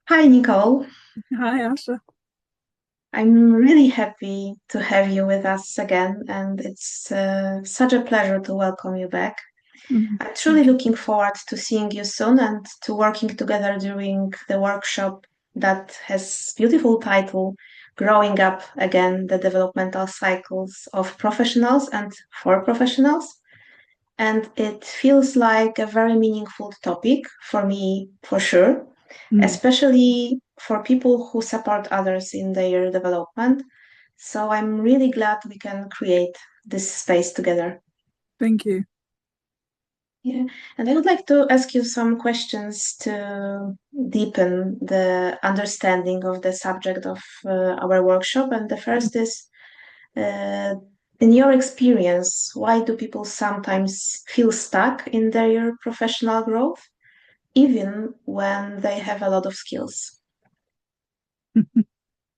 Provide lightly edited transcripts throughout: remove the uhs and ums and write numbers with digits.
Hi, Nicole. Hi, Asha. I'm really happy to have you with us again, and it's such a pleasure to welcome you back. I'm truly Thank you. looking forward to seeing you soon and to working together during the workshop that has beautiful title Growing Up Again, the Developmental Cycles of Professionals and for Professionals. And it feels like a very meaningful topic for me, for sure, Mm, especially for people who support others in their development. So I'm really glad we can create this space together. thank you. Yeah, and I would like to ask you some questions to deepen the understanding of the subject of our workshop. And the first is, uh, in your experience, why do people sometimes feel stuck in their professional growth, even when they have a lot of skills?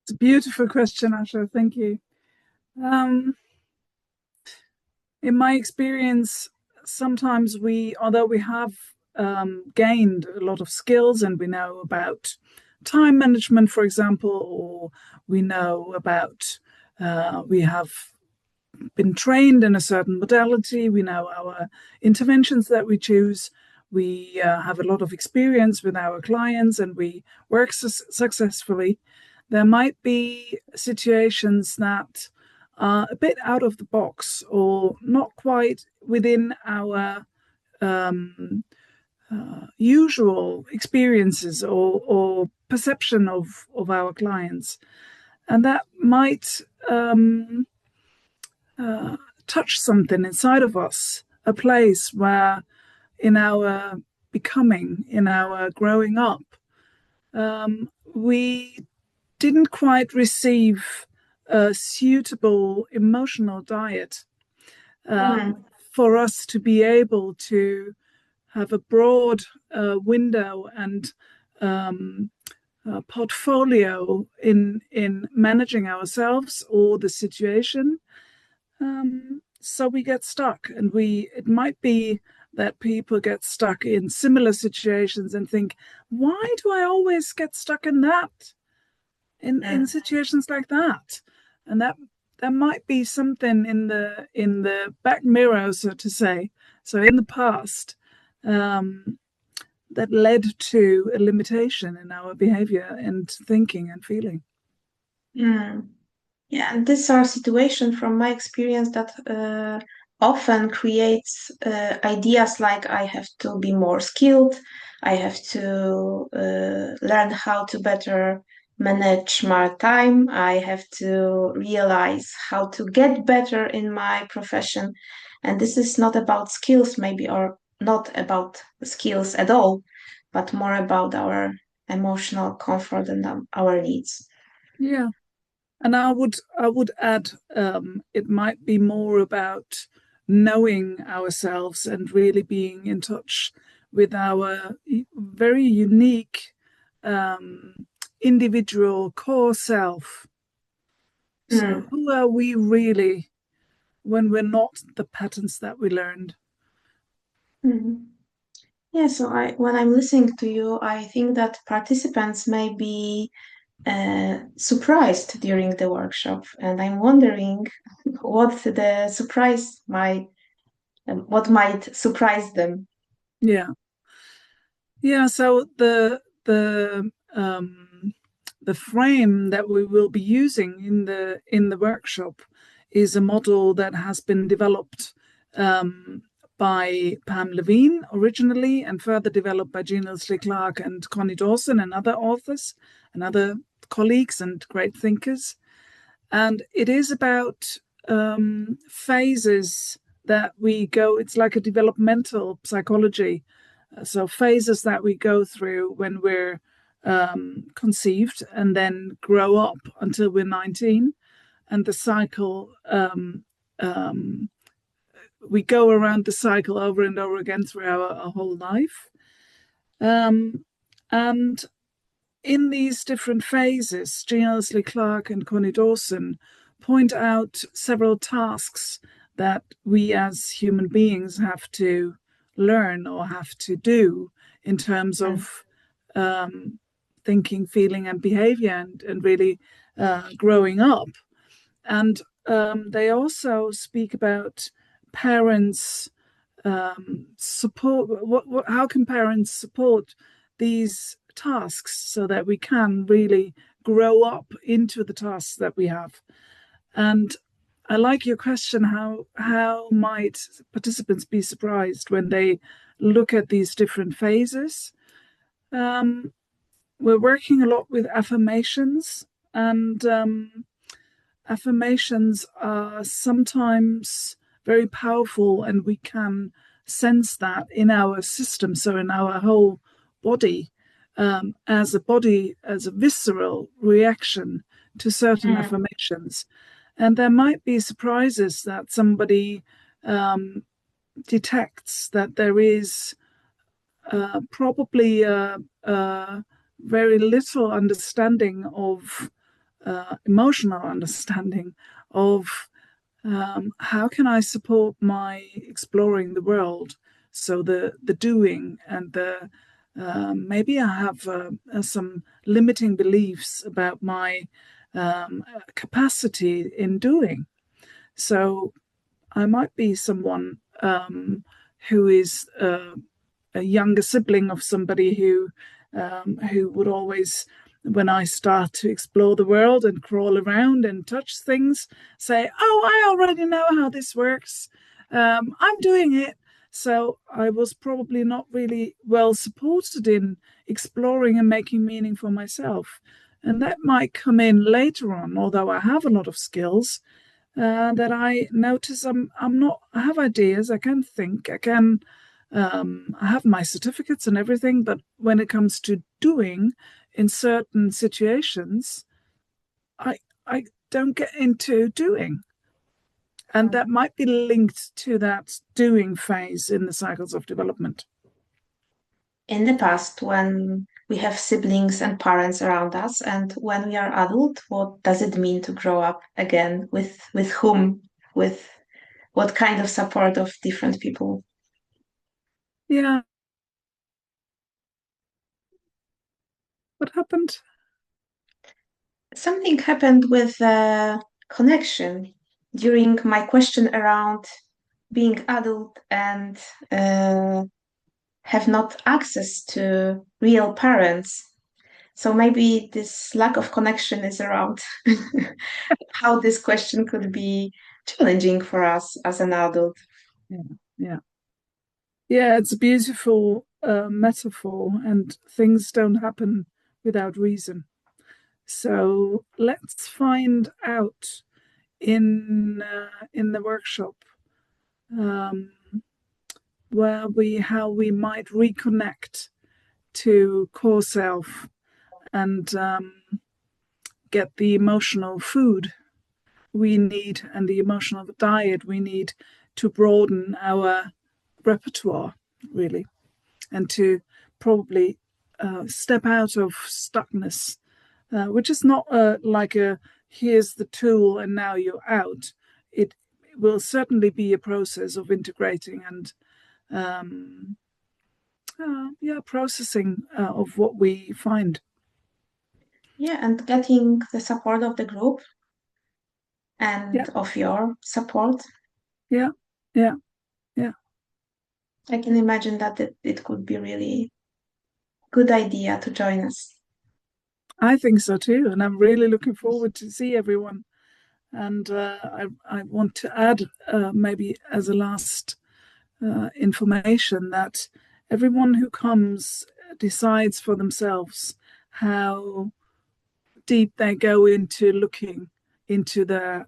It's a beautiful question, Asha. Thank you. Um, in my experience, sometimes although we have gained a lot of skills and we know about time management, for example, or we know about, we have been trained in a certain modality, we know our interventions that we choose. We have a lot of experience with our clients and we work successfully. There might be situations that are a bit out of the box or not quite within our usual experiences or perception of our clients. And that might uh, touch something inside of us, a place where in our becoming, in our growing up, we didn't quite receive a suitable emotional diet Mm, for us to be able to have a broad window and um, portfolio in managing ourselves or the situation. So we get stuck, and it might be that people get stuck in similar situations and think, why do I always get stuck in that? In mm, situations like that, and that might be something in the back mirror, so to say, so in the past, um, that led to a limitation in our behavior and thinking and feeling. mm. Yeah, and these are situations from my experience that often creates ideas like I have to be more skilled, I have to learn how to better manage my time, I have to realize how to get better in my profession. And this is not about skills, maybe, or not about skills at all, but more about our emotional comfort and our needs. Yeah, and I would add, it might be more about knowing ourselves and really being in touch with our very unique um, individual core self. So Mm. who are we really when we're not the patterns that we learned? Mhm. Yeah, so when I'm listening to you, I think that participants may be surprised during the workshop, and I'm wondering what might surprise them. Yeah. Yeah, so the frame that we will be using in the workshop is a model that has been developed by Pam Levine originally and further developed by Jean Ilsley Clark and Connie Dawson and other authors and other colleagues and great thinkers. And it is about phases that we go, it's like a developmental psychology, so phases that we go through when we're conceived and then grow up until we're 19. And the cycle, um, we go around the cycle over and over again through our whole life. And in these different phases, Jean Elsley Clark and Connie Dawson point out several tasks that we as human beings have to learn or have to do in terms Mm, of um, thinking, feeling, and behavior, and really growing up. And they also speak about parents support. How can parents support these tasks so that we can really grow up into the tasks that we have? And I like your question, how might participants be surprised when they look at these different phases? We're working a lot with affirmations, and affirmations are sometimes very powerful, and we can sense that in our system, so in our whole body, as a visceral reaction to certain affirmations. And there might be surprises that somebody detects that there is probably very little understanding of emotional understanding of how can I support my exploring the world. So the doing and the maybe I have some limiting beliefs about my capacity in doing. So I might be someone who is a younger sibling of somebody who would always, when I start to explore the world and crawl around and touch things, say, "Oh, I already know how this works. I'm doing it." So I was probably not really well supported in exploring and making meaning for myself. And that might come in later on, although I have a lot of skills, that I notice I'm not, I have ideas, I can think, I have my certificates and everything, but when it comes to doing in certain situations, I don't get into doing. And that might be linked to that doing phase in the cycles of development. In the past, when we have siblings and parents around us, and when we are adult, what does it mean to grow up again? With whom? With what kind of support of different people? Yeah. What happened? Something happened with connection during my question around being adult and have not access to real parents. So maybe this lack of connection is around how this question could be challenging for us as an adult. Yeah, it's a beautiful metaphor, and things don't happen without reason. So let's find out in the workshop how we might reconnect to core self and get the emotional food we need and the emotional diet we need to broaden our repertoire, really, and to probably step out of stuckness, which is not like here's the tool and now you're out. It will certainly be a process of integrating and processing of what we find. Yeah, and getting the support of the group and of your support. Yeah. I can imagine that it could be really good idea to join us. I think so too, and I'm really looking forward to see everyone. And I want to add maybe as a last information that everyone who comes decides for themselves how deep they go into looking into their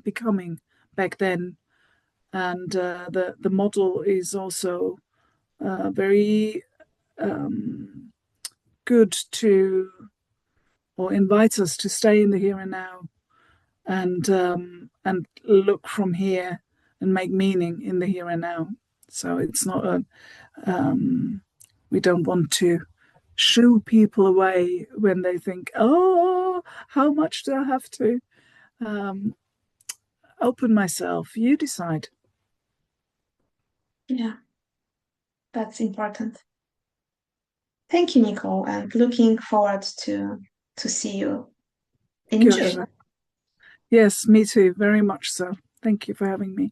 becoming back then. And the model is also very good to, or invites us to stay in the here and now and look from here and make meaning in the here and now. So it's not we don't want to shoo people away when they think, "Oh, how much do I have to open myself?" You decide. Yeah, that's important. Thank you, Nicole, and looking forward to see you in Good. June. Yes, me too, very much so. Thank you for having me.